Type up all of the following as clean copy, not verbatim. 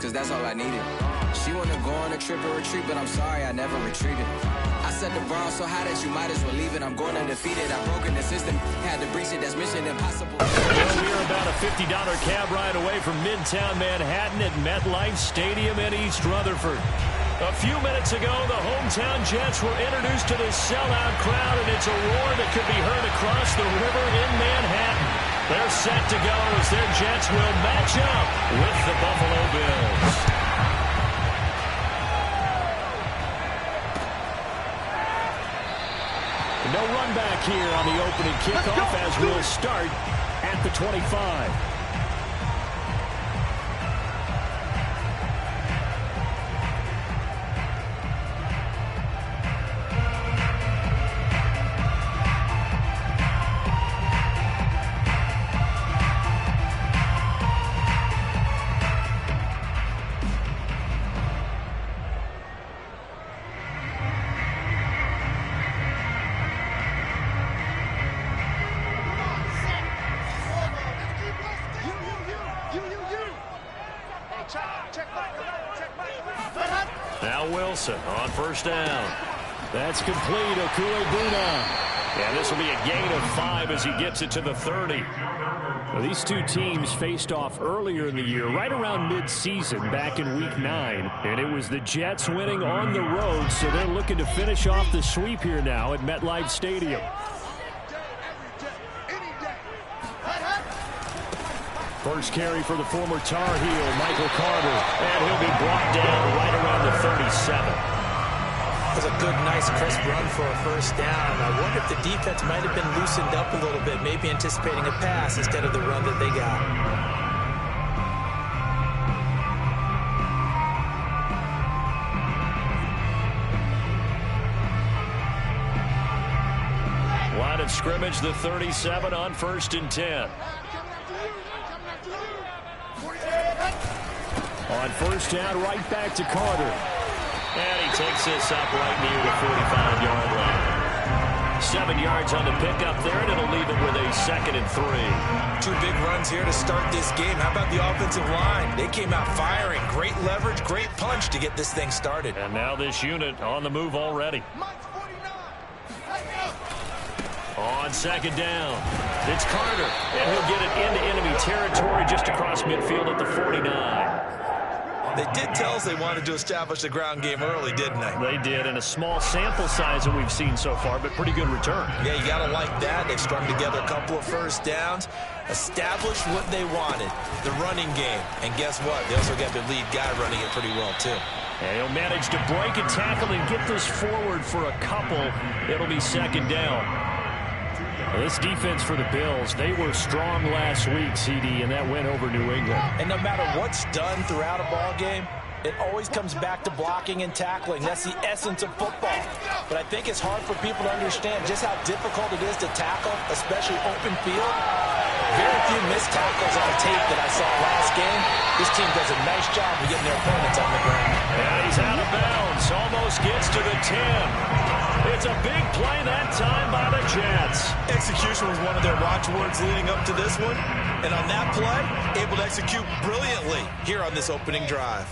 cause that's all I needed. She wanna go on a trip or retreat, but I'm sorry, I never retreated. I set the bar so high that you might as well leave it. I'm going undefeated, I've broken the system. Had to breach it, that's mission impossible. Well, we are about a $50 cab ride away from Midtown Manhattan at MetLife Stadium in East Rutherford. A few minutes ago, the hometown Jets were introduced to this sellout crowd, and it's a roar that could be heard across the river in Manhattan. They're set to go as their Jets will match up with the Buffalo Bills. No run back here on the opening kickoff as we'll start at the 25. Now Wilson on first down. That's complete. Okuegbuna. And this will be a gain of 5 as he gets it to the 30. Well, these two teams faced off earlier in the year, right around mid-season, back in Week 9. And it was the Jets winning on the road, so they're looking to finish off the sweep here now at MetLife Stadium. First carry for the former Tar Heel, Michael Carter. And he'll be brought down right around the 37. That was a good, nice, crisp run for a first down. I wonder if the defense might have been loosened up a little bit, maybe anticipating a pass instead of the run that they got. Line of scrimmage, the 37 on 1st and 10. On first down, right back to Carter. And he takes this up right near the 45-yard line. 7 yards on the pickup there, and it'll leave it with a 2nd and 3. 2 big runs here to start this game. How about the offensive line? They came out firing. Great leverage, great punch to get this thing started. And now this unit on the move already. On 2nd down, it's Carter. And he'll get it into enemy territory just across midfield at the 49. They did tell us they wanted to establish the ground game early, didn't they? They did, and a small sample size that we've seen so far, but pretty good return. Yeah, you got to like that. They've strung together a couple of first downs, established what they wanted, the running game. And guess what? They also got their lead guy running it pretty well, too. And he'll manage to break a tackle and get this forward for a couple. It'll be 2nd down. This defense for the Bills, they were strong last week, CD, and that went over New England. And no matter what's done throughout a ball game, it always comes back to blocking and tackling. That's the essence of football. But I think it's hard for people to understand just how difficult it is to tackle, especially open field. Very few missed tackles on tape that I saw last game. This team does a nice job of getting their opponents on the ground. And he's out of bounds. Almost gets to the 10. It's a big play that time by the Jets. Execution was one of their watchwords leading up to this one. And on that play, able to execute brilliantly here on this opening drive.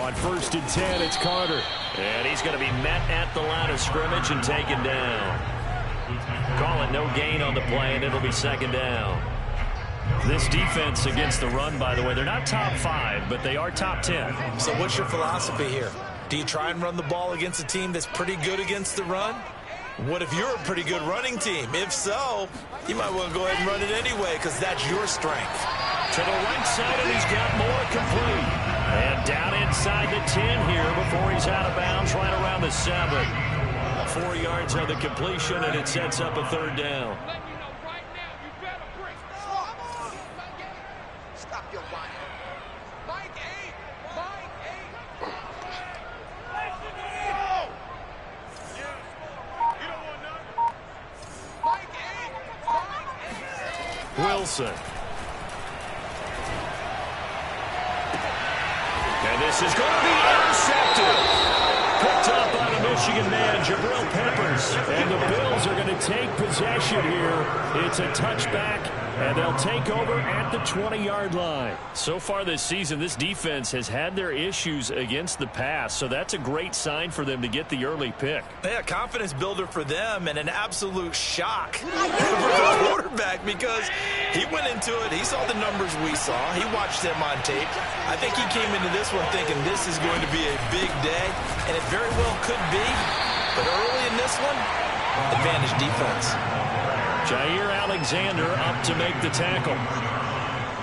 On 1st and 10, it's Carter. And he's going to be met at the line of scrimmage and taken down. Call it no gain on the play, and it'll be 2nd down. This defense against the run, by the way, they're not top 5, but they are top 10. So what's your philosophy here? Do you try and run the ball against a team that's pretty good against the run? What if you're a pretty good running team? If so, you might want to go ahead and run it anyway because that's your strength. To the right side, and he's got more complete. And down inside the 10 here before he's out of bounds right around the 7. 4 yards on the completion, and it sets up a 3rd down. Wilson. And this is going to be intercepted. Picked up by the Michigan man, Jabril Peppers. And the Bills to take possession here. It's a touchback, and they'll take over at the 20-yard line. So far this season, this defense has had their issues against the pass, so that's a great sign for them to get the early pick. Yeah, confidence builder for them and an absolute shock for the quarterback because he went into it. He saw the numbers we saw. He watched them on tape. I think he came into this one thinking this is going to be a big day, and it very well could be. But early in this one, advantage defense. Jair Alexander up to make the tackle.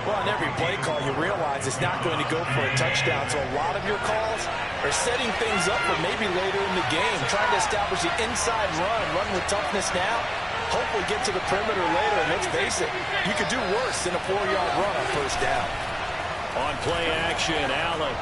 Well, on every play call, you realize it's not going to go for a touchdown. So a lot of your calls are setting things up for maybe later in the game, trying to establish the inside run with toughness now. Hopefully get to the perimeter later, and let's face it, you could do worse than a 4-yard run on first down. On play action, Allen.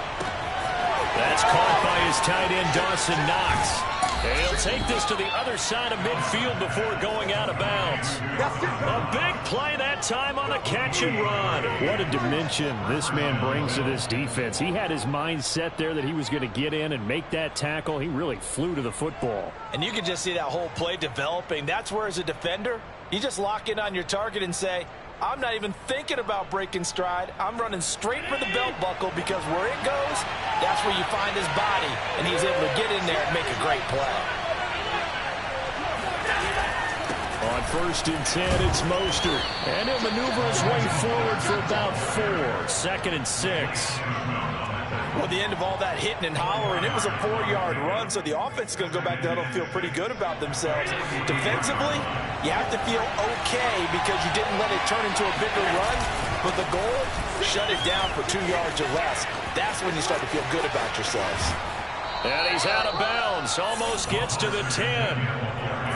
That's caught by his tight end, Dawson Knox. And he'll take this to the other side of midfield before going out of bounds. A big play that time on a catch and run. What a dimension this man brings to this defense. He had his mind set there that he was going to get in and make that tackle. He really flew to the football. And you can just see that whole play developing. That's where, as a defender, you just lock in on your target and say, I'm not even thinking about breaking stride. I'm running straight for the belt buckle because where it goes, that's where you find his body. And he's able to get in there and make a great play. On 1st and 10, it's Mostert. And he'll maneuver his way forward for about 4. 2nd and 6. Well, the end of all that hitting and hollering, it was a 4-yard run, so the offense is going to go back there and feel pretty good about themselves. Defensively, you have to feel okay because you didn't let it turn into a bigger run, but the goal, shut it down for 2 yards or less. That's when you start to feel good about yourselves. And he's out of bounds, almost gets to the 10.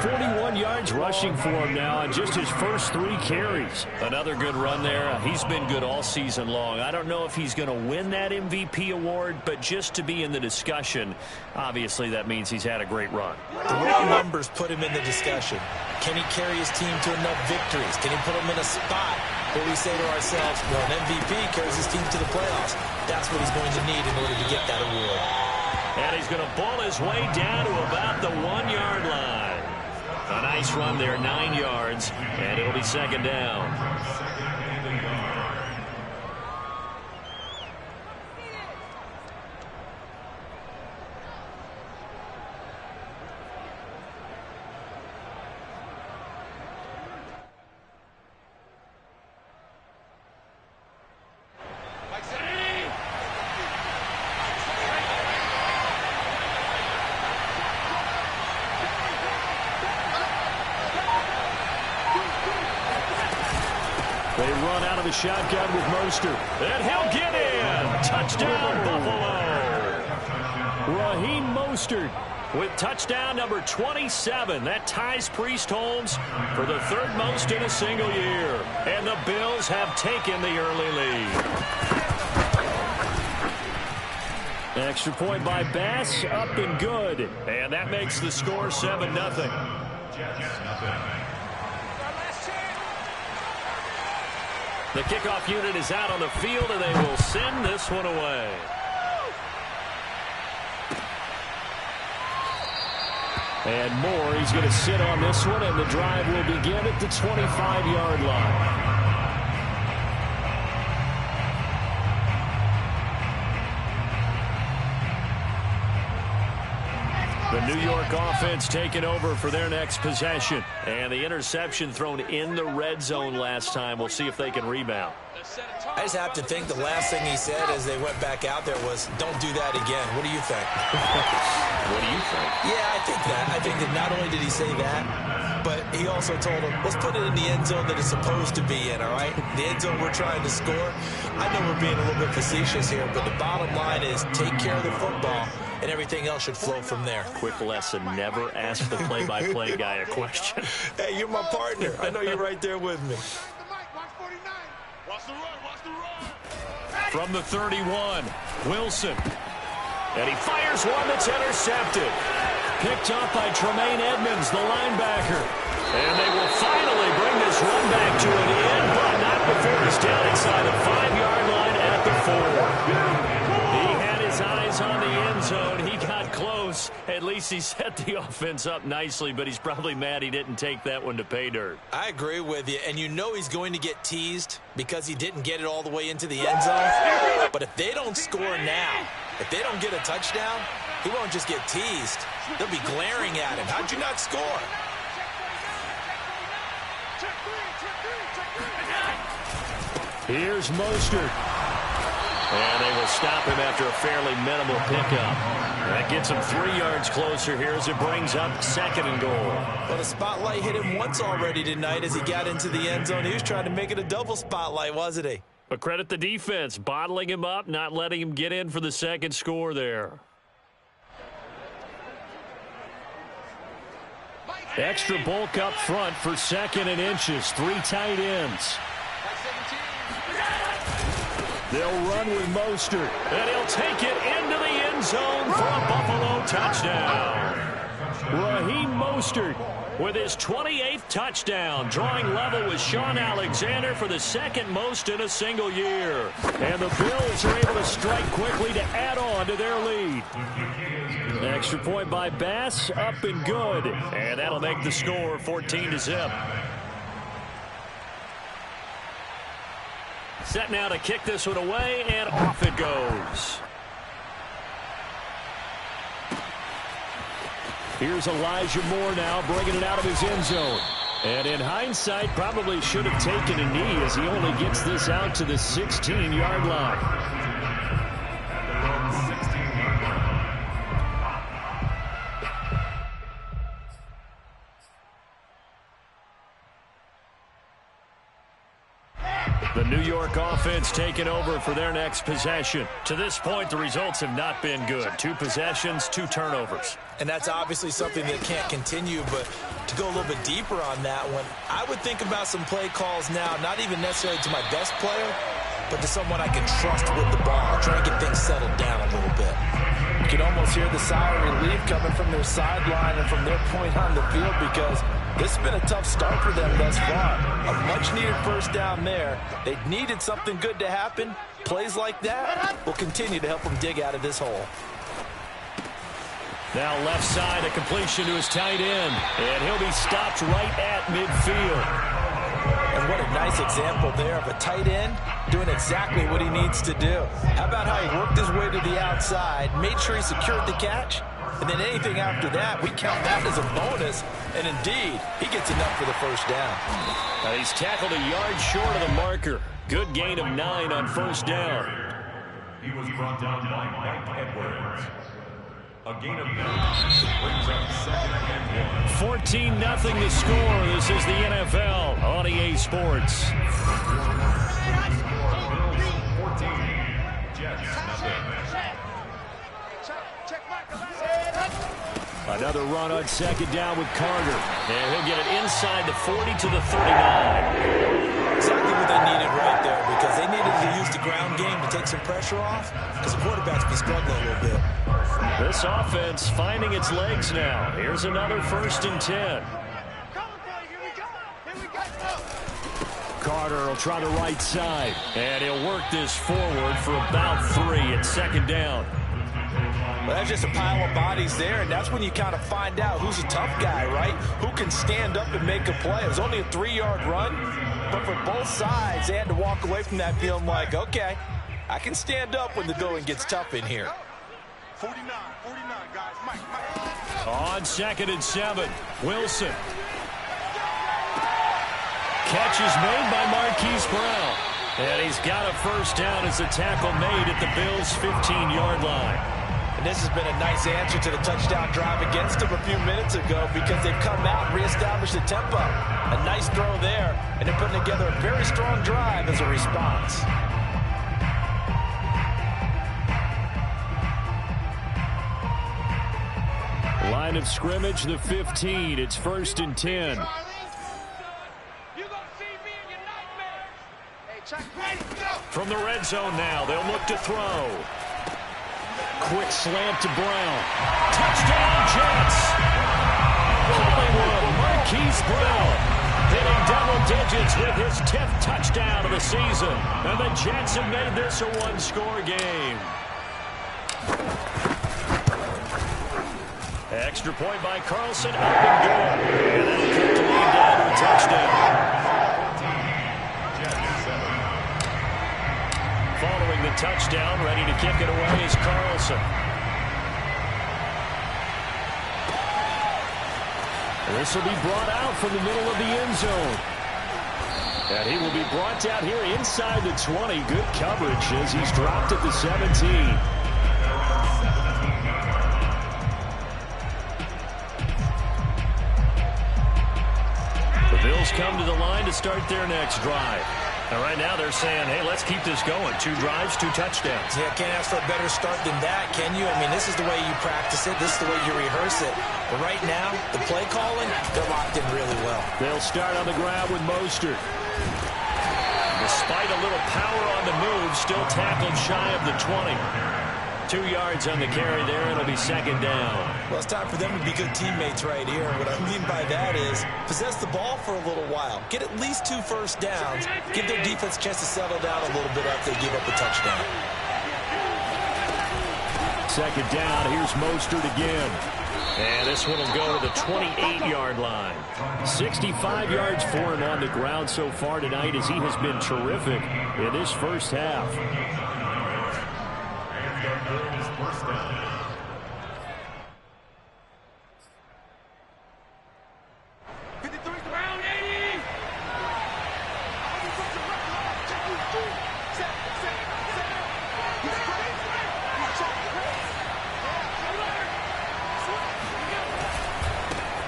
41 yards rushing for him now on just his first 3 carries. Another good run there. He's been good all season long. I don't know if he's going to win that MVP award, but just to be in the discussion, obviously that means he's had a great run. The raw numbers put him in the discussion. Can he carry his team to enough victories? Can he put them in a spot where we say to ourselves, well, an MVP carries his team to the playoffs. That's what he's going to need in order to get that award. And he's going to ball his way down to about the 1-yard line. A nice run there, 9 yards, and it'll be 2nd down. They run out of the shotgun with Mostert. And he'll get in. Touchdown, Buffalo. Raheem Mostert with touchdown number 27. That ties Priest Holmes for the 3rd most in a single year. And the Bills have taken the early lead. Extra point by Bass, up and good. And that makes the score 7-0. The kickoff unit is out on the field, and they will send this one away. And Moore, he's going to sit on this one, and the drive will begin at the 25-yard line. The New York offense taking over for their next possession. And the interception thrown in the red zone last time. We'll see if they can rebound. I just have to think the last thing he said as they went back out there was, don't do that again. What do you think? What do you think? Yeah, I think that. I think that not only did he say that, but he also told him, let's put it in the end zone that it's supposed to be in, all right? The end zone we're trying to score. I know we're being a little bit facetious here, but the bottom line is take care of the football, and everything else should flow from there. Quick lesson, never ask the play-by-play guy a question. Hey, you're my partner. I know you're right there with me. From the 31, Wilson. And he fires one that's intercepted. Picked up by Tremaine Edmonds, the linebacker. And they will finally bring this run back to an end, but not before he's down inside the 5-yard line at the 4. He had his eyes on the end zone. He got close, At least he set the offense up nicely, but he's probably mad he didn't take that one to pay dirt. I agree with you, and you know he's going to get teased because he didn't get it all the way into the end zone. But if they don't score now, if they don't get a touchdown, he won't just get teased. They'll be glaring at him. How'd you not score? Here's Mostert. And they will stop him after a fairly minimal pickup. That gets him 3 yards closer here as it brings up 2nd and goal. Well, the spotlight hit him once already tonight as he got into the end zone. He was trying to make it a double spotlight, wasn't he? But credit the defense, bottling him up, not letting him get in for the second score there. Extra bulk up front for 2nd and inches. 3 tight ends. They'll run with Mostert, and he'll take it into the end zone for a Buffalo touchdown. Raheem Mostert with his 28th touchdown, drawing level with Shaun Alexander for the 2nd most in a single year. And the Bills are able to strike quickly to add on to their lead. Extra point by Bass, up and good. And that'll make the score 14-0. Set now to kick this one away, and off it goes. Here's Elijah Moore now, bringing it out of his end zone. And in hindsight, probably should have taken a knee as he only gets this out to the 16-yard line. The New York offense taking over for their next possession. To this point, the results have not been good. 2 possessions, 2 turnovers. And that's obviously something that can't continue, but to go a little bit deeper on that one, I would think about some play calls now, not even necessarily to my best player, but to someone I can trust with the ball, try to get things settled down a little bit. You can almost hear the sigh of relief coming from their sideline and from their point on the field because this has been a tough start for them thus far. A much-needed first down there. They needed something good to happen. Plays like that will continue to help them dig out of this hole. Now left side, a completion to his tight end. And he'll be stopped right at midfield. And what a nice example there of a tight end doing exactly what he needs to do. How about how he worked his way to the outside, made sure he secured the catch, and then anything after that, we count that as a bonus. And indeed, he gets enough for the first down. He's tackled a yard short of the marker. Good gain of 9 on first down. He was brought down by Mike Edwards. A gain of 9 brings up 2nd and 1. 14-0 the score. This is the NFL on EA Sports. 14, Jets nothing. Another run on 2nd down with Carter. And he'll get it inside the 40 to the 39. Exactly what they needed right there because they needed to use the ground game to take some pressure off because the quarterback's been struggling a little bit. This offense finding its legs now. Here's another 1st and 10. Carter will try the right side. And he'll work this forward for about 3 at 2nd down. Well, that's just a pile of bodies there, and that's when you kind of find out who's a tough guy, right? Who can stand up and make a play. It was only a 3-yard run, but for both sides, they had to walk away from that feeling like, okay, I can stand up when the going gets tough in here. 49, guys. Mike. On 2nd and 7, Wilson. Catch is made by Marquise Brown. And he's got a first down as the tackle made at the Bills' 15-yard line. And this has been a nice answer to the touchdown drive against them a few minutes ago because they've come out and reestablished the tempo. A nice throw there, and they're putting together a very strong drive as a response. Line of scrimmage, the 15. It's 1st and 10. From the red zone now, they'll look to throw. Quick slant to Brown. Touchdown, Jets! Hollywood, Marquise Brown, hitting double digits with his 10th touchdown of the season. And the Jets have made this a one-score game. Extra point by Carlson, up and good. And that'll cut the lead down to a touchdown. Following the touchdown, ready to kick it away is Carlson. This will be brought out from the middle of the end zone. And he will be brought down here inside the 20. Good coverage as he's dropped at the 17. The Bills come to the line to start their next drive. And right now they're saying, hey, let's keep this going. 2 drives, 2 touchdowns. Yeah, can't ask for a better start than that, can you? I mean, this is the way you practice it. This is the way you rehearse it. But right now, the play calling, they're locked in really well. They'll start on the ground with Mostert. Despite a little power on the move, still tackled shy of the 20. 2 yards on the carry there, and it'll be second down. Well, it's time for them to be good teammates right here. What I mean by that is possess the ball for a little while. Get at least 2 first downs. Give their defense a chance to settle down a little bit after they give up a touchdown. Second down, here's Mostert again. And this one will go to the 28-yard line. 65 yards for him on the ground so far tonight as he has been terrific in this first half.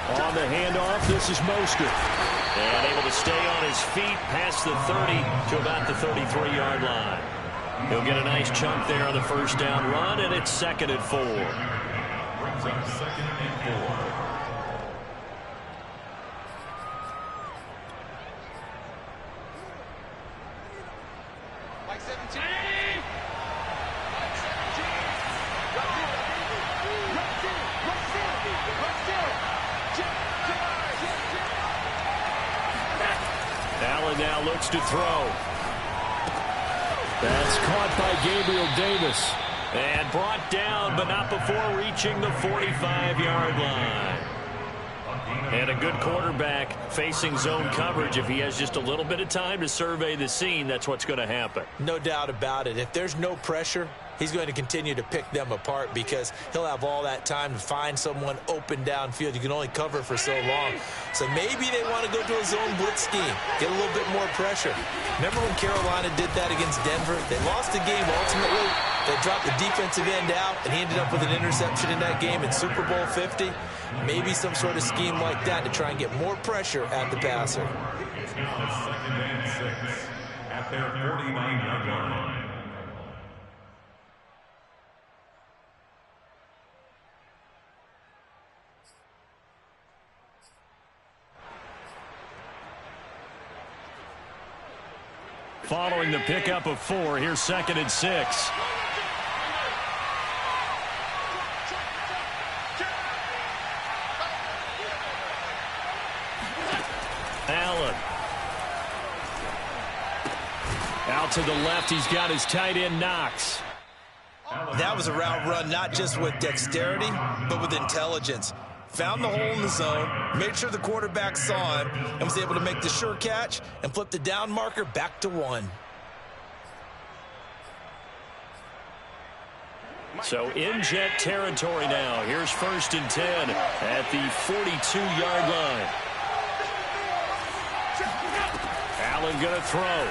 On the handoff, this is Mostert. And able to stay on his feet past the 30 to about the 33-yard line. He'll get a nice chunk there on the first down run, and it's 2nd and 4. Brings up 2nd and 4. Allen now looks to throw. That's caught by Gabriel Davis. And brought down, but not before reaching the 45-yard line. And a good quarterback facing zone coverage. If he has just a little bit of time to survey the scene, that's what's going to happen. No doubt about it. If there's no pressure, he's going to continue to pick them apart because he'll have all that time to find someone open downfield. You can only cover for so long. So maybe they want to go to a zone blitz scheme, get a little bit more pressure. Remember when Carolina did that against Denver? They lost the game ultimately. They dropped the defensive end out, and he ended up with an interception in that game in Super Bowl 50. Maybe some sort of scheme like that to try and get more pressure at the passer. It's now 2nd and 6 at their 49-yard line. Following the pickup of 4, here's 2nd and 6. Allen. Out to the left, he's got his tight end Knox. That was a route run not just with dexterity, but with intelligence. Found the hole in the zone, made sure the quarterback saw him, and was able to make the sure catch and flip the down marker back to 1. So in Jet territory now. Here's 1st and 10 at the 42-yard line. Allen going to throw.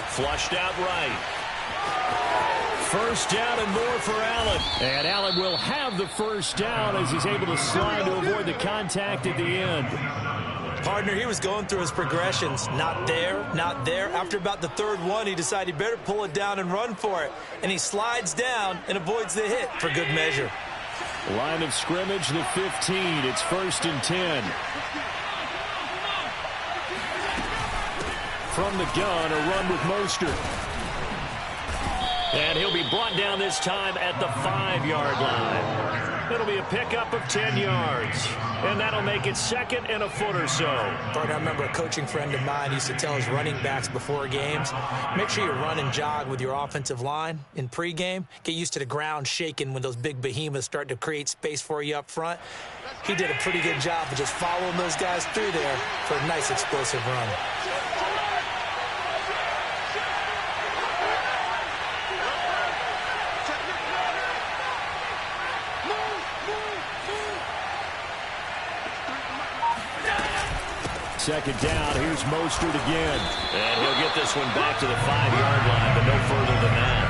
Flushed out right. First down and more for Allen. And Allen will have the first down as he's able to slide to avoid the contact at the end. Partner, he was going through his progressions. Not there, not there. After about the 3rd one, he decided he better pull it down and run for it. And he slides down and avoids the hit for good measure. Line of scrimmage, the 15. It's 1st and 10. From the gun, a run with Mostert. And he'll be brought down this time at the 5-yard line. It'll be a pickup of 10 yards. And that'll make it second and a foot or so. Partner, I remember a coaching friend of mine used to tell his running backs before games, make sure you run and jog with your offensive line in pregame. Get used to the ground shaking when those big behemoths start to create space for you up front. He did a pretty good job of just following those guys through there for a nice explosive run. Second down, here's Mostert again. And he'll get this one back to the 5-yard line, but no further than that.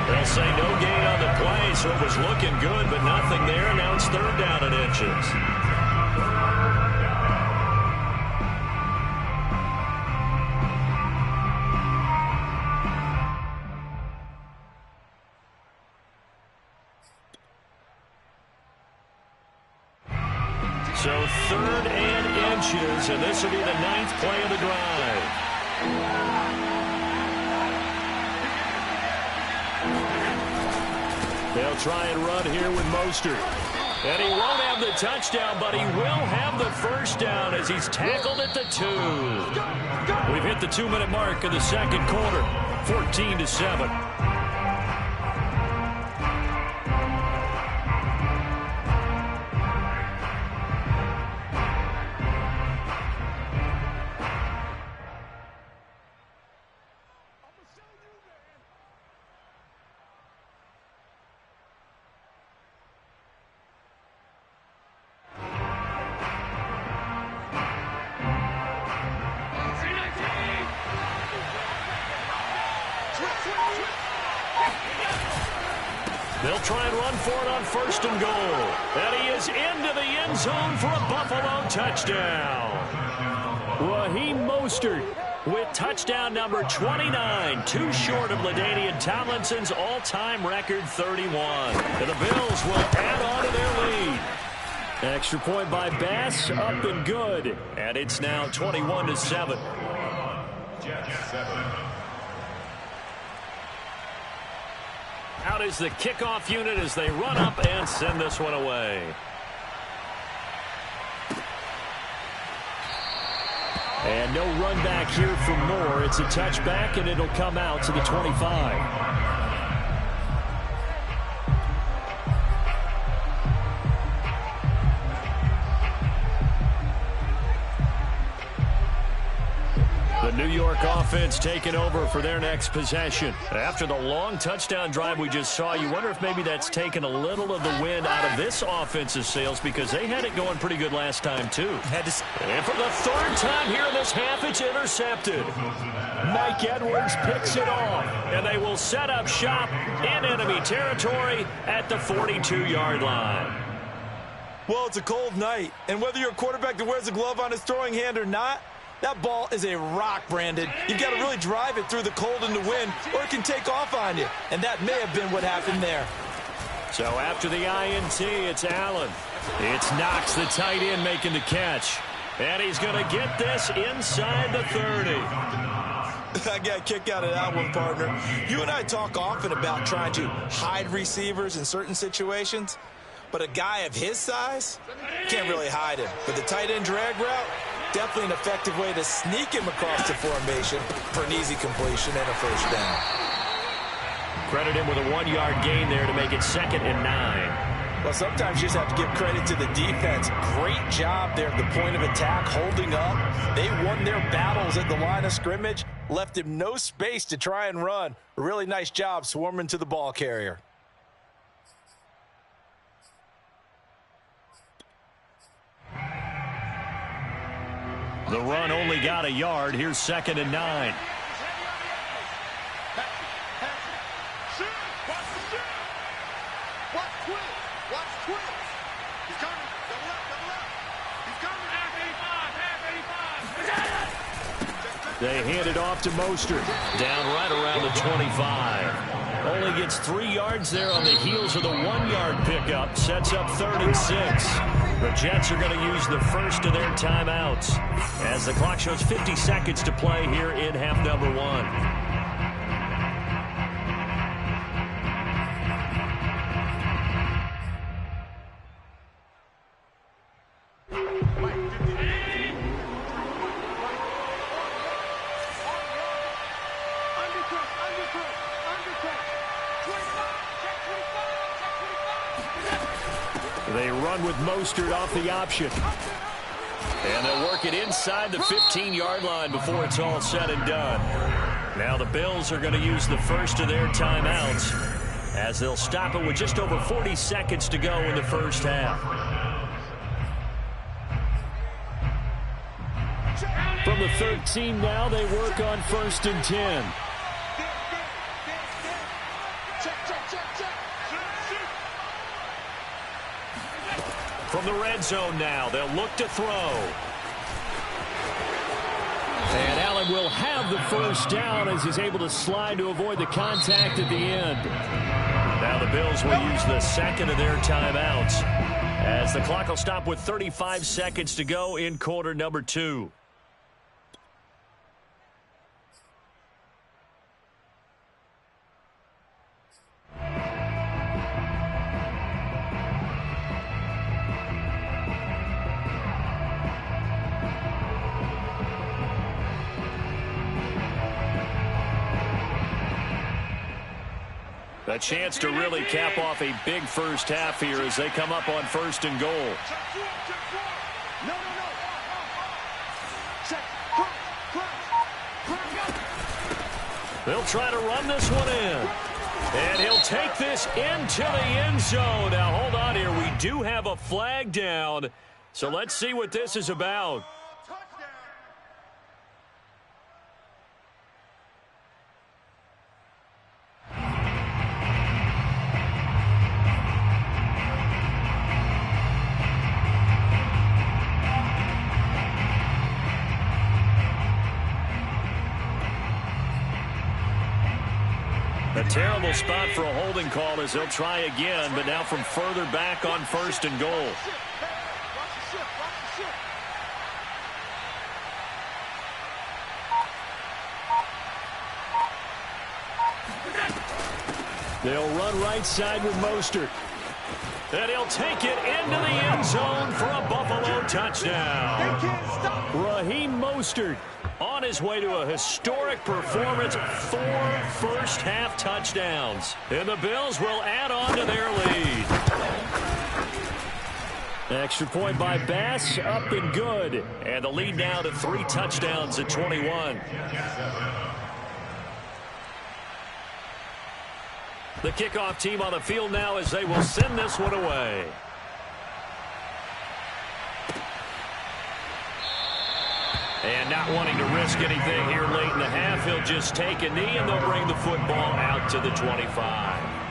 They'll say no gain on the play, so it was looking good, but nothing there. Now it's third down and inches. So third and inches, and this will be the 9th play of the drive. They'll try and run here with Mostert. And he won't have the touchdown, but he will have the first down as he's tackled at the 2. We've hit the 2-minute mark of the second quarter, 14-7. They'll try and run for it on first and goal. And he is into the end zone for a Buffalo touchdown. Raheem Mostert with touchdown number 29, too short of LaDainian Tomlinson's all-time record 31. And the Bills will add on to their lead. Extra point by Bass, up and good. And it's now 21-7. Out is the kickoff unit as they run up and send this one away. And no run back here for Moore. It's a touchback, and it'll come out to the 25. The New York offense taking over for their next possession. After the long touchdown drive we just saw, you wonder if maybe that's taken a little of the wind out of this offensive sails because they had it going pretty good last time, too. And for the third time here in this half, it's intercepted. Mike Edwards picks it off, and they will set up shop in enemy territory at the 42-yard line. Well, it's a cold night, and whether you're a quarterback that wears a glove on his throwing hand or not, that ball is a rock, Brandon. You've got to really drive it through the cold and the wind, or it can take off on you. And that may have been what happened there. So after the INT, it's Allen. It's Knox, the tight end, making the catch. And he's going to get this inside the 30. I got a kick out of that one, partner. You and I talk often about trying to hide receivers in certain situations, but a guy of his size can't really hide him. But the tight end drag route, definitely an effective way to sneak him across the formation for an easy completion and a first down. Credit him with a 1-yard gain there to make it 2nd and 9. Well, sometimes you just have to give credit to the defense. Great job there at the point of attack, holding up. They won their battles at the line of scrimmage, left him no space to try and run. A really nice job swarming to the ball carrier. The run only got a yard. Here's 2nd and 9. They hand it off to Mostert. Down right around the 25. Only gets 3 yards there on the heels of the 1-yard pickup. Sets up 3rd and 6. The Jets are going to use the first of their timeouts as the clock shows 50 seconds to play here in half number 1. with Mostert off the option. And they'll work it inside the 15-yard line before it's all said and done. Now the Bills are going to use the first of their timeouts as they'll stop it with just over 40 seconds to go in the first half. From the 13 now, they work on 1st and 10. From the red zone now, they'll look to throw. And Allen will have the first down as he's able to slide to avoid the contact at the end. Now the Bills will use the second of their timeouts as the clock will stop with 35 seconds to go in quarter number 2. A chance to really cap off a big first half here as they come up on 1st and goal. They'll try to run this one in. And he'll take this into the end zone. Now, hold on here. We do have a flag down. So let's see what this is about. A terrible spot for a holding call as they'll try again, but now from further back on 1st and goal. They'll run right side with Mostert. And he'll take it into the end zone for a Buffalo touchdown. Raheem Mostert on his way to a historic performance, 4 first-half touchdowns. And the Bills will add on to their lead. Extra point by Bass, up and good. And the lead now to 3 touchdowns at 21. The kickoff team on the field now as they will send this one away. And not wanting to risk anything here late in the half, he'll just take a knee and they'll bring the football out to the 25.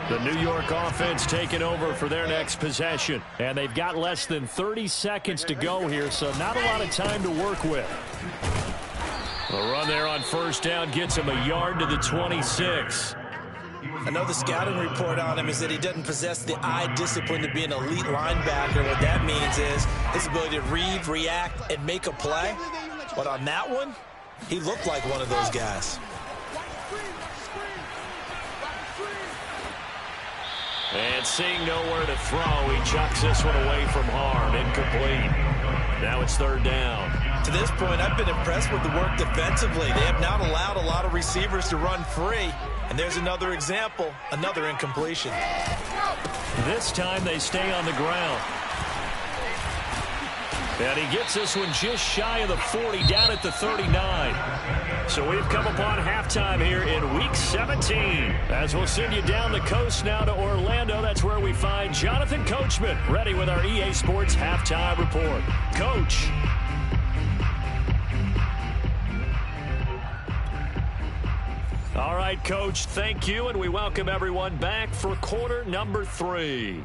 The New York offense taking over for their next possession. And they've got less than 30 seconds to go here, so not a lot of time to work with. The run there on 1st down gets him a yard to the 26. I know the scouting report on him is that he doesn't possess the eye discipline to be an elite linebacker. What that means is his ability to read, react, and make a play. But on that one, he looked like one of those guys. And seeing nowhere to throw, he chucks this one away from harm. Incomplete. Now it's 3rd down. To this point, I've been impressed with the work defensively. They have not allowed a lot of receivers to run free. And there's another example, another incompletion. This time they stay on the ground. And he gets this one just shy of the 40, down at the 39. So we've come upon halftime here in Week 17. As we'll send you down the coast now to Orlando, that's where we find Jonathan Coachman, ready with our EA Sports Halftime Report. Coach. All right, Coach, thank you, and we welcome everyone back for quarter number 3.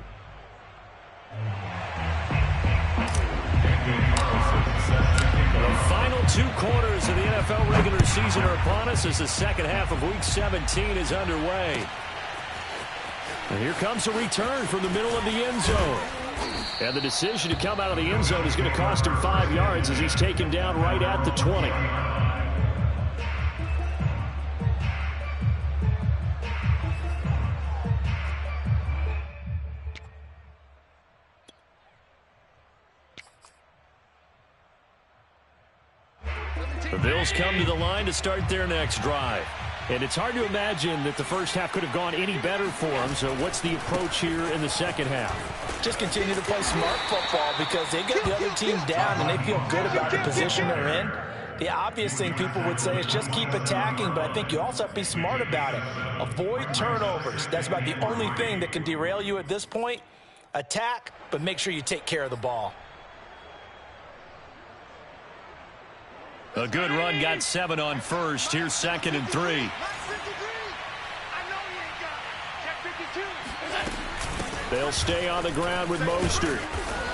The final 2 quarters of the NFL regular season are upon us as the second half of Week 17 is underway. And here comes a return from the middle of the end zone. And the decision to come out of the end zone is going to cost him 5 yards as he's taken down right at the 20. The Bills come to the line to start their next drive. And it's hard to imagine that the first half could have gone any better for them. So what's the approach here in the second half? Just continue to play smart football because they get the other team down and they feel good about the position they're in. The obvious thing people would say is just keep attacking, but I think you also have to be smart about it. Avoid turnovers. That's about the only thing that can derail you at this point. Attack, but make sure you take care of the ball. A good run got 7 on first. Here's 2nd and 3. They'll stay on the ground with Mostert.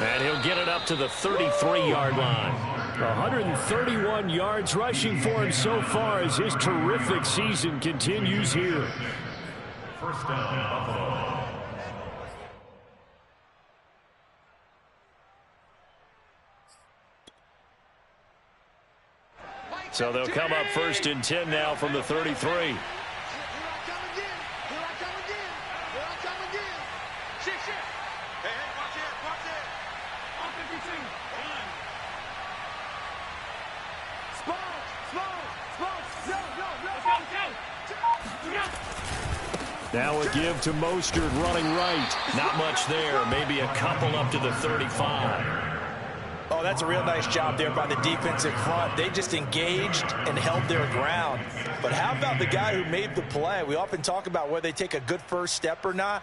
And he'll get it up to the 33-yard line. 131 yards rushing for him so far as his terrific season continues here. First down, Buffalo. So they'll come up 1st and 10 now from the 33. Now a give to Mostert running right. Not much there. Maybe a couple up to the 35. Oh, that's a real nice job there by the defensive front. They just engaged and held their ground. But how about the guy who made the play? We often talk about whether they take a good first step or not.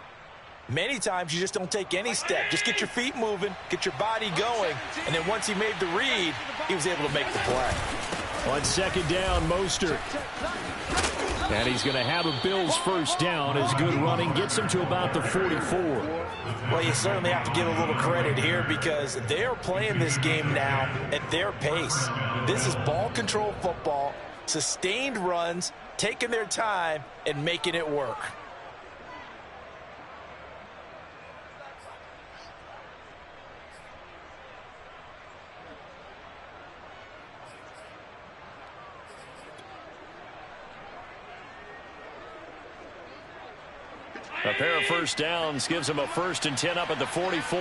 Many times you just don't take any step. Just get your feet moving, get your body going, and then once he made the read, he was able to make the play. On 2nd down, Mostert. And he's going to have a Bills first down as good running gets him to about the 44. Well, you certainly have to give a little credit here because they're playing this game now at their pace. This is ball control football, sustained runs, taking their time, and making it work. A pair of first downs gives him a 1st and 10 up at the 44.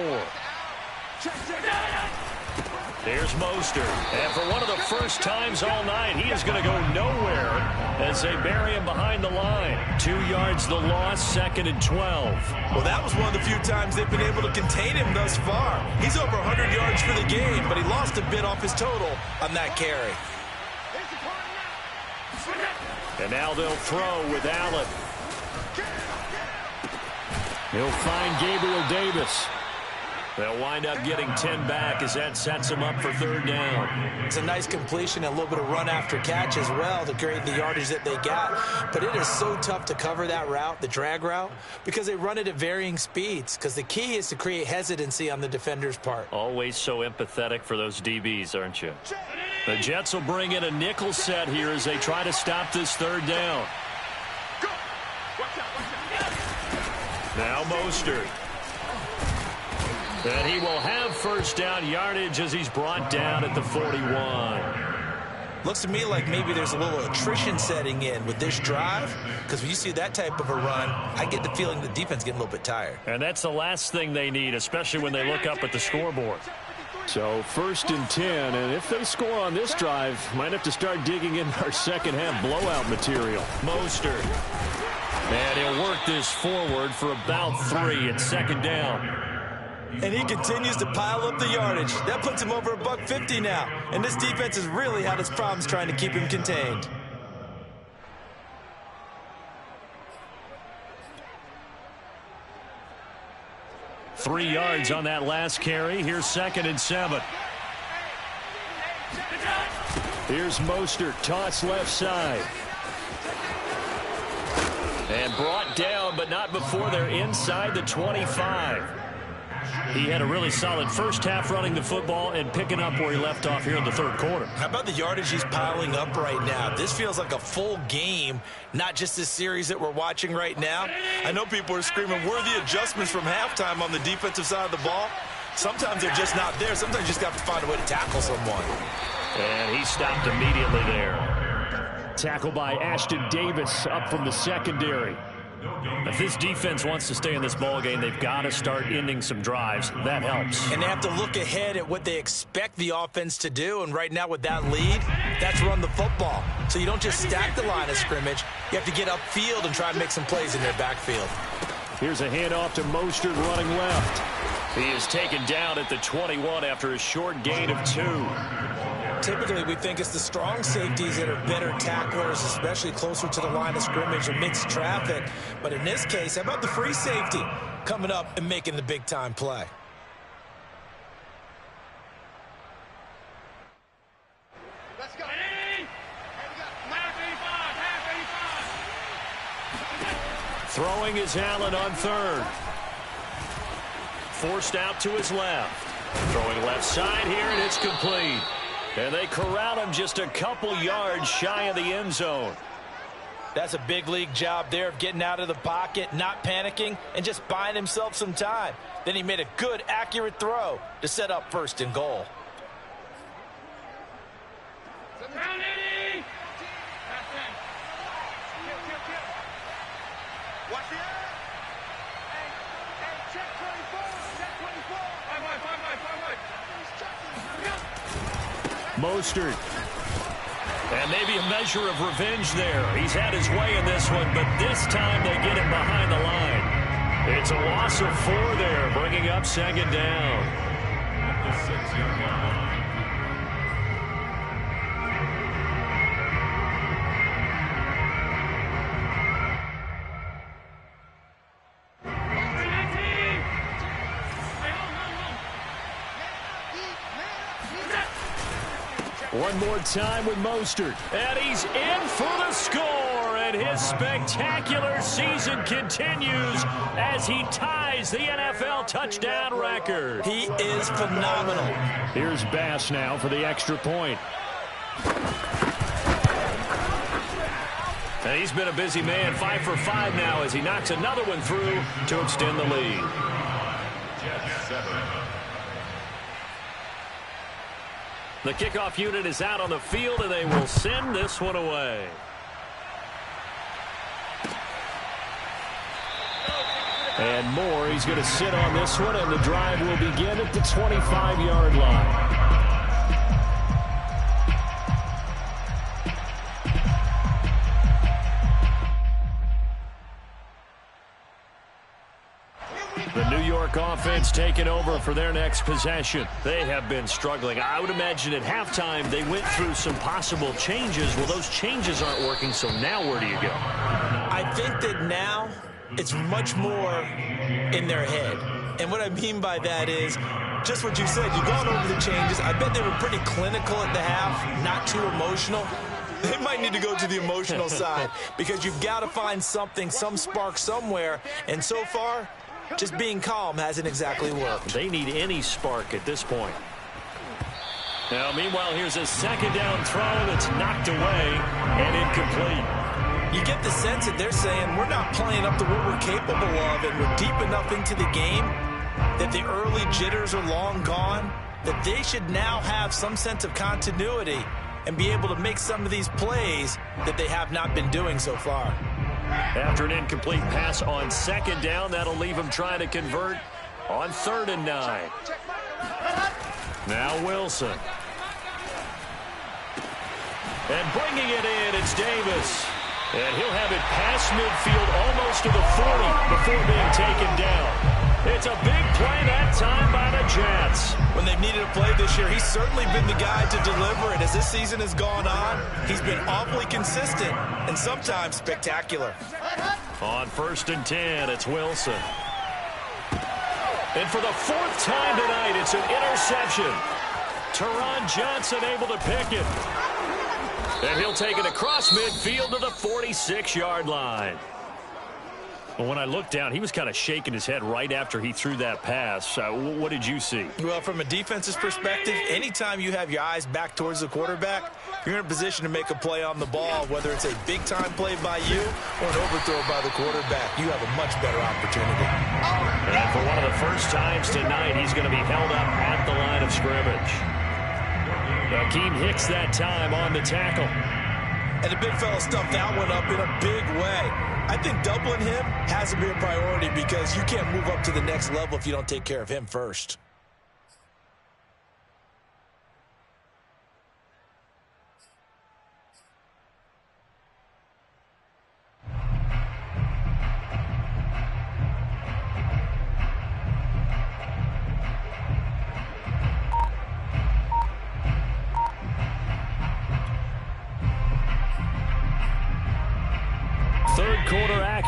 There's Mostert. And for one of the first times all night, he is going to go nowhere as they bury him behind the line. 2 yards the loss, 2nd and 12. Well, that was one of the few times they've been able to contain him thus far. He's over 100 yards for the game, but he lost a bit off his total on that carry. And now they'll throw with Allen. He'll find Gabriel Davis. They'll wind up getting 10 back as that sets him up for 3rd down. It's a nice completion and a little bit of run after catch as well to create the yardage that they got. But it is so tough to cover that route, the drag route, because they run it at varying speeds. Because the key is to create hesitancy on the defender's part. Always so empathetic for those DBs, aren't you? The Jets will bring in a nickel set here as they try to stop this 3rd down. Now Mostert. And he will have first down yardage as he's brought down at the 41. Looks to me like maybe there's a little attrition setting in with this drive, because when you see that type of a run, I get the feeling the defense getting a little bit tired. And that's the last thing they need, especially when they look up at the scoreboard. So 1st and 10, and if they score on this drive, might have to start digging in our second half blowout material. Mostert. And he'll work this forward for about 3 at 2nd down. And he continues to pile up the yardage. That puts him over $150 now. And this defense has really had its problems trying to keep him contained. Three yards on that last carry. Here's 2nd and 7. Here's Mostert. Toss left side. And brought down, but not before they're inside the 25. He had a really solid first half running the football and picking up where he left off here in the 3rd quarter. How about the yardage he's piling up right now? This feels like a full game, not just this series that we're watching right now. I know people are screaming, where are the adjustments from halftime on the defensive side of the ball? Sometimes they're just not there. Sometimes you just have to find a way to tackle someone. And he stopped immediately there. Tackle by Ashton Davis up from the secondary. If this defense wants to stay in this ballgame, they've got to start ending some drives. That helps. And they have to look ahead at what they expect the offense to do. And right now with that lead, That's run the football. So you don't just stack the line of scrimmage. You have to get upfield and try and make some plays in their backfield. Here's a handoff to Mostert running left. He is taken down at the 21 after a short gain of 2. Typically, we think it's the strong safeties that are better tacklers, especially closer to the line of scrimmage amidst traffic. But in this case, how about the free safety coming up and making the big-time play? Let's go. Throwing is Allen on third. Forced out to his left. Throwing left side here, and it's complete. And they corral him just a couple yards shy of the end zone. That's a big league job there of getting out of the pocket, not panicking, and just buying himself some time. Then he made a good, accurate throw to set up 1st and goal. Mostert. And maybe a measure of revenge there. He's had his way in this one, but this time they get him behind the line. It's a loss of 4 there, bringing up 2nd down. At the 6-yard line. One more time with Mostert. And he's in for the score. And his spectacular season continues as he ties the NFL touchdown record. He is phenomenal. Here's Bass now for the extra point. And he's been a busy man, 5 for 5 now as he knocks another one through to extend the lead. Jets 7. The kickoff unit is out on the field, and they will send this one away. And Moore, he's going to sit on this one, and the drive will begin at the 25-yard line. The New York offense taking over for their next possession. They have been struggling. I would imagine at halftime they went through some possible changes. Well, those changes aren't working, so now where do you go? I think that now it's much more in their head. And what I mean by that is just what you said. You've gone over the changes. I bet they were pretty clinical at the half, not too emotional. They might need to go to the emotional side because you've got to find something, some spark somewhere. And so far, just being calm hasn't exactly worked. They need any spark at this point. Now, meanwhile, here's a 2nd down throw that's knocked away and incomplete. You get the sense that they're saying we're not playing up to what we're capable of, and we're deep enough into the game that the early jitters are long gone, that they should now have some sense of continuity and be able to make some of these plays that they have not been doing so far. After an incomplete pass on 2nd down, that'll leave him trying to convert on 3rd and 9. Now Wilson. And bringing it in, it's Davis. And he'll have it past midfield almost to the 40 before being taken down. It's a big play that time by the Jets. When they've needed a play this year, he's certainly been the guy to deliver it. As this season has gone on, he's been awfully consistent and sometimes spectacular. On 1st and 10, it's Wilson. And for the 4th time tonight, it's an interception. Teron Johnson able to pick it. And he'll take it across midfield to the 46-yard line. Well, when I looked down, he was kind of shaking his head right after he threw that pass. What did you see? Well, from a defense's perspective, anytime you have your eyes back towards the quarterback, you're in a position to make a play on the ball, whether it's a big-time play by you or an overthrow by the quarterback. You have a much better opportunity. And for one of the first times tonight, he's going to be held up at the line of scrimmage. Akeem Hicks that time on the tackle. And the big fella stuffed that one up in a big way. I think doubling him has to be a priority because you can't move up to the next level if you don't take care of him first.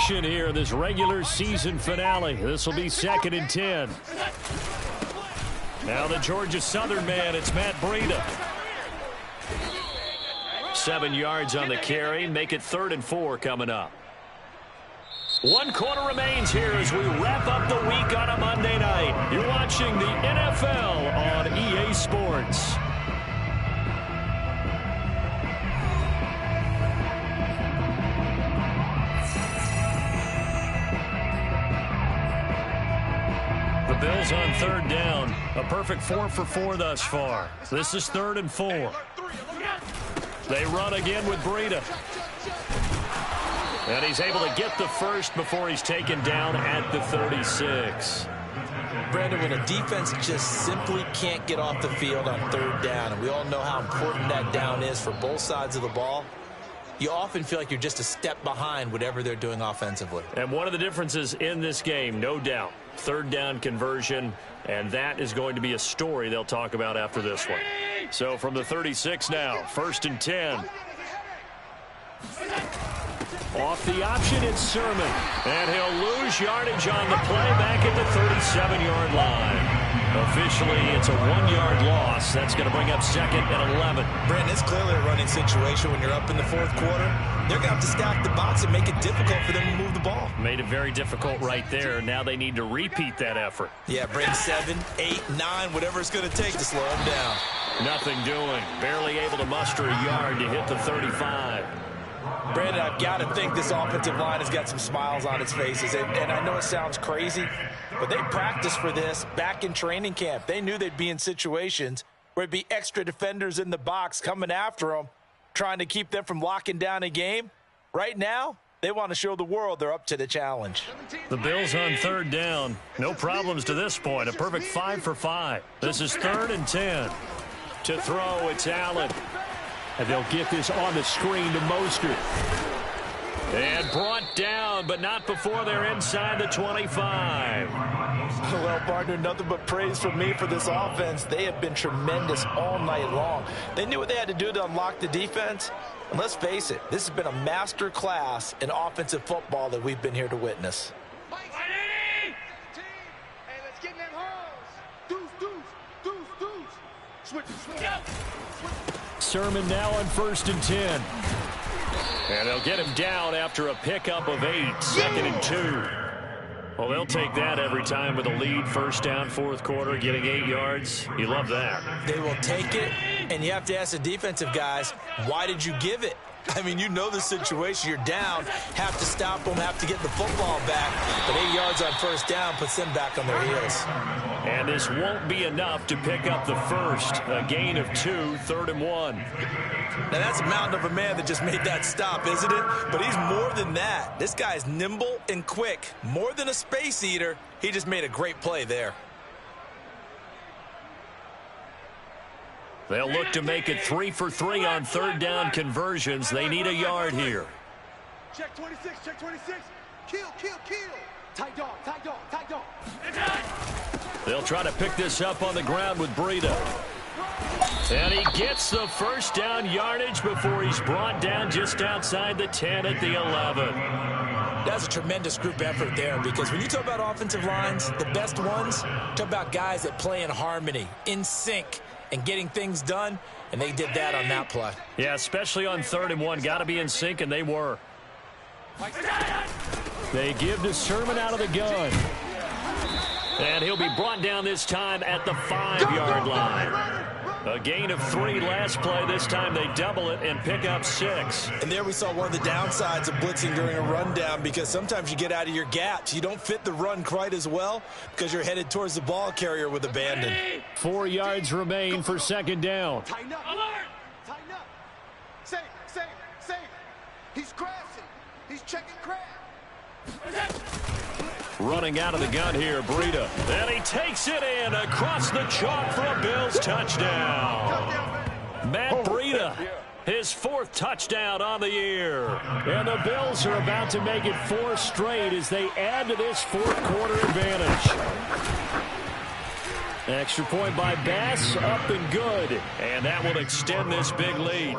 action here in this regular season finale. This will be 2nd and 10. Now the Georgia Southern man, it's Matt Breida. 7 yards on the carry. Make it 3rd and 4 coming up. 1 quarter remains here as we wrap up the week on a Monday night. You're watching the NFL on EA Sports. The Bills on 3rd down. A perfect 4 for 4 thus far. This is 3rd and 4. They run again with Breida. And he's able to get the first before he's taken down at the 36. Brandon, when a defense just simply can't get off the field on 3rd down, and we all know how important that down is for both sides of the ball, you often feel like you're just a step behind whatever they're doing offensively. And one of the differences in this game, no doubt, 3rd down conversion, and that is going to be a story they'll talk about after this one. So from the 36 now, 1st and 10. Off the option, it's Sermon. And he'll lose yardage on the play back at the 37-yard line. Officially, it's a 1-yard loss. That's going to bring up 2nd and 11. Brandon, it's clearly a running situation when you're up in the 4th quarter. They're going to have to stack the box and make it difficult for them to move the ball. Made it very difficult right there. Now they need to repeat that effort. Yeah, bring 7, 8, 9, whatever it's going to take to slow them down. Nothing doing. Barely able to muster a yard to hit the 35. Brandon, I've got to think this offensive line has got some smiles on its faces. And I know it sounds crazy, but they practiced for this back in training camp. They knew they'd be in situations where it'd be extra defenders in the box coming after them, trying to keep them from locking down a game. Right now, they want to show the world they're up to the challenge. The Bills on 3rd down. No problems to this point. A perfect 5 for 5. This is 3rd and 10. To throw, it's Allen. And they'll get this on the screen to Mostert. And brought down, but not before they're inside the 25. Well, partner, nothing but praise from me for this offense. They have been tremendous all night long. They knew what they had to do to unlock the defense. And let's face it, this has been a master class in offensive football that we've been here to witness. Hey, let's get in them holes. Deuce. Switch. Sermon now on 1st and 10. And they'll get him down after a pickup of 8. 2nd and 2. Well, they'll take that every time with a lead. 1st down, 4th quarter, getting 8 yards. You love that. They will take it, and you have to ask the defensive guys, why did you give it? I mean, you know the situation. You're down, have to stop them, have to get the football back. But 8 yards on 1st down puts them back on their heels. And this won't be enough to pick up the first. A gain of 2, 3rd and 1. Now, that's a mountain of a man that just made that stop, isn't it? But he's more than that. This guy's nimble and quick. More than a space eater, he just made a great play there. They'll look to make it 3 for 3 on 3rd down conversions. They need a yard here. Check 26. Kill. Tight dog. They'll try to pick this up on the ground with Breida. And he gets the 1st down yardage before he's brought down just outside the 10 at the 11. That's a tremendous group effort there, because when you talk about offensive lines, the best ones, talk about guys that play in harmony, in sync, and getting things done, and they did that on that play. Yeah, especially on 3rd and 1. Got to be in sync, and they were. They give to Sermon out of the gun. And he'll be brought down this time at the 5-yard line. A gain of 3 last play. This time they double it and pick up 6. And there we saw one of the downsides of blitzing during a rundown, because sometimes you get out of your gaps. You don't fit the run quite as well because you're headed towards the ball carrier with abandon. 4 yards remain for 2nd down. Tighten up. Safe. He's crashing. He's checking crash. Running out of the gun here, Breida. And he takes it in across the chalk for a Bills touchdown. Matt Breida, his 4th touchdown on the year. And the Bills are about to make it 4 straight as they add to this 4th quarter advantage. Extra point by Bass, up and good. And that will extend this big lead.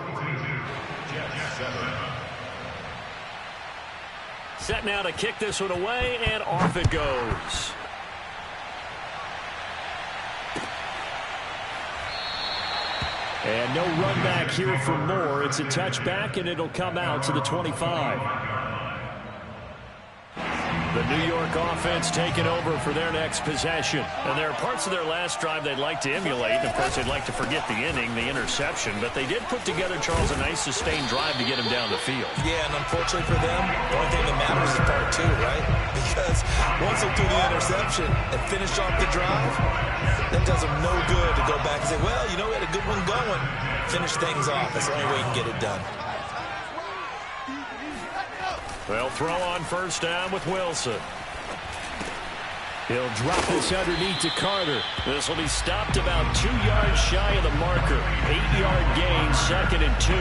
Set now to kick this one away, and off it goes. And no run back here for Moore. It's a touchback, and it'll come out to the 25. The New York offense taking over for their next possession. And there are parts of their last drive they'd like to emulate. And, of course, they'd like to forget the inning, the interception. But they did put together, Charles, a nice sustained drive to get him down the field. Yeah, and unfortunately for them, the only thing that matters is part two, right? Because once they threw the interception and finished off the drive, that does them no good to go back and say, well, you know, we had a good one going. Finish things off. That's the only way you can get it done. They'll throw on first down with Wilson. He'll drop this underneath to Carter. This will be stopped about 2 yards shy of the marker. 8-yard gain, 2nd and 2.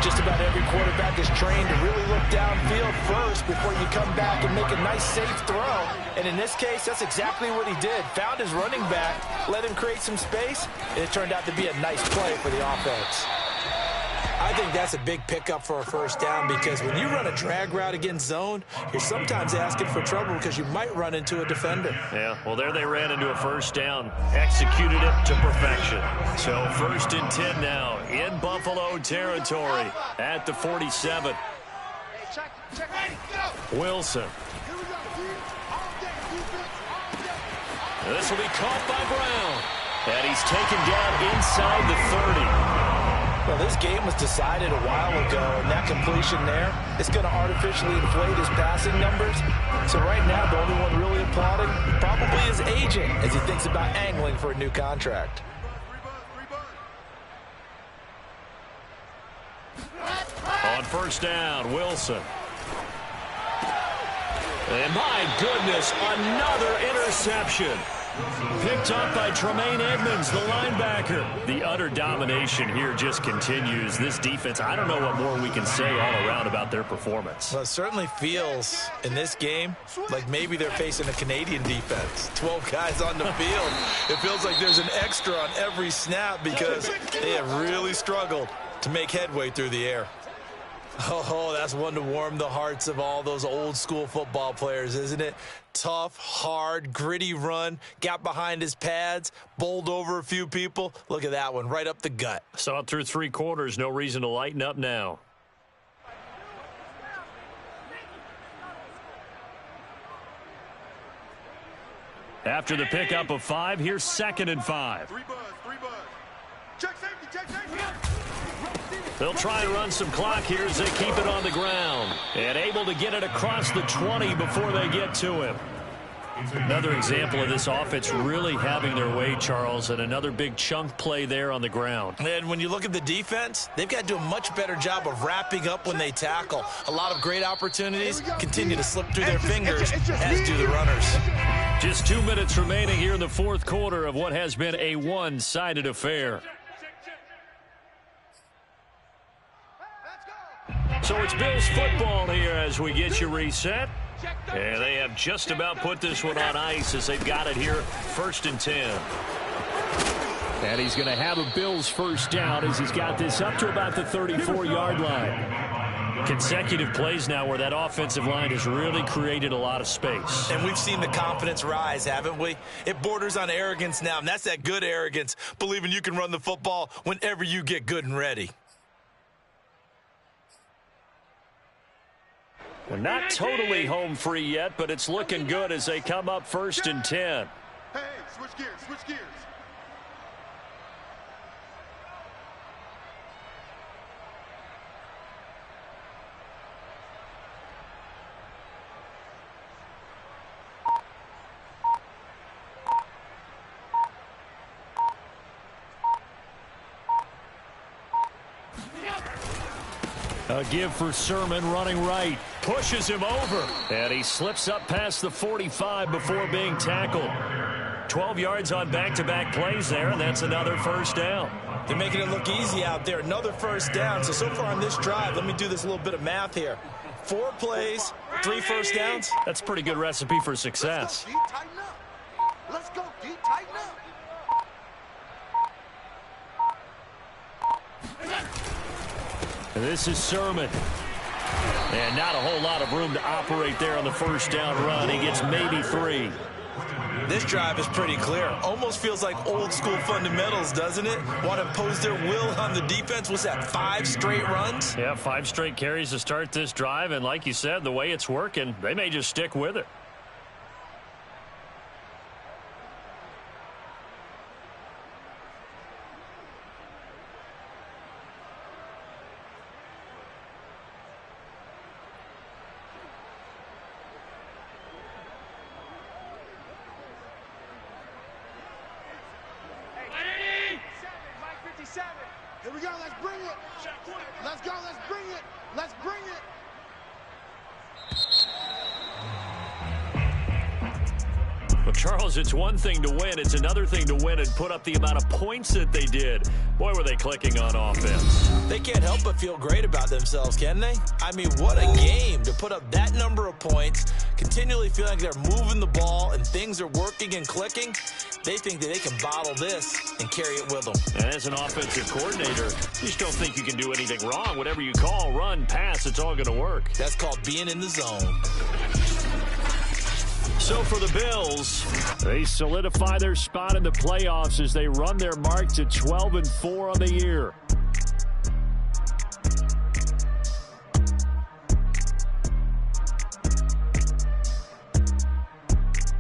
Just about every quarterback is trained to really look downfield first before you come back and make a nice, safe throw. And in this case, that's exactly what he did. Found his running back, let him create some space, and it turned out to be a nice play for the offense. I think that's a big pickup for a first down because when you run a drag route against zone, you're sometimes asking for trouble because you might run into a defender. Yeah, well, there they ran into a first down. Executed it to perfection. So 1st and 10 now in Buffalo territory at the 47. Wilson. This will be caught by Brown. And he's taken down inside the 30. Well, this game was decided a while ago, and that completion there is going to artificially inflate his passing numbers. So right now, the only one really applauding probably his agent as he thinks about angling for a new contract. On first down, Wilson. And my goodness, another interception. Picked up by Tremaine Edmonds, the linebacker. The utter domination here just continues. This defense, I don't know what more we can say all around about their performance. Well, it certainly feels in this game like maybe they're facing a Canadian defense. 12 guys on the field. It feels like there's an extra on every snap because they have really struggled to make headway through the air. Oh, that's one to warm the hearts of all those old school football players, isn't it? Tough, hard, gritty run, got behind his pads, bowled over a few people. Look at that one, right up the gut. Saw it through 3 quarters, no reason to lighten up now. After the pickup of 5, here's 2nd and 5. 3 buzz. Check safety, check safety. They'll try and run some clock here as they keep it on the ground. And able to get it across the 20 before they get to him. Another example of this offense really having their way, Charles, and another big chunk play there on the ground. And when you look at the defense, they've got to do a much better job of wrapping up when they tackle. A lot of great opportunities continue to slip through their fingers, as do the runners. Just 2 minutes remaining here in the 4th quarter of what has been a one-sided affair. So it's Bills football here as we get you reset. And they have just about put this one on ice as they've got it here, 1st and 10. And he's going to have a Bills first down as he's got this up to about the 34-yard line. Consecutive plays now where that offensive line has really created a lot of space. And we've seen the confidence rise, haven't we? It borders on arrogance now, and that's that good arrogance, believing you can run the football whenever you get good and ready. Well, not totally home free yet, but it's looking good as they come up 1st and 10. Hey, switch gears, switch gears. A give for Sermon running right. Pushes him over. And he slips up past the 45 before being tackled. 12 yards on back-to-back plays there, and that's another first down. They're making it look easy out there. Another first down. So far on this drive, let me do this little bit of math here. 4 plays, 3 first downs. That's a pretty good recipe for success. Let's go, D, tighten up. Let's go, D, tighten up. And this is Sermon. And not a whole lot of room to operate there on the first down run. He gets maybe 3. This drive is pretty clear. Almost feels like old school fundamentals, doesn't it? Want to impose their will on the defense. Was that 5 straight runs? Yeah, 5 straight carries to start this drive. And like you said, the way it's working, they may just stick with it. Here we go, let's bring it. Let's go, let's bring it. Let's bring it. Well, Charles, it's one thing to win. It's another thing to win and put up the amount of points that they did. Boy, were they clicking on offense. They can't help but feel great about themselves, can they? I mean, what a game to put up that number of points, continually feeling like they're moving the ball and things are working and clicking. They think that they can bottle this and carry it with them. And as an offensive coordinator, you just don't think you can do anything wrong. Whatever you call, run, pass, it's all going to work. That's called being in the zone. So for the Bills, they solidify their spot in the playoffs as they run their mark to 12-4 on the year.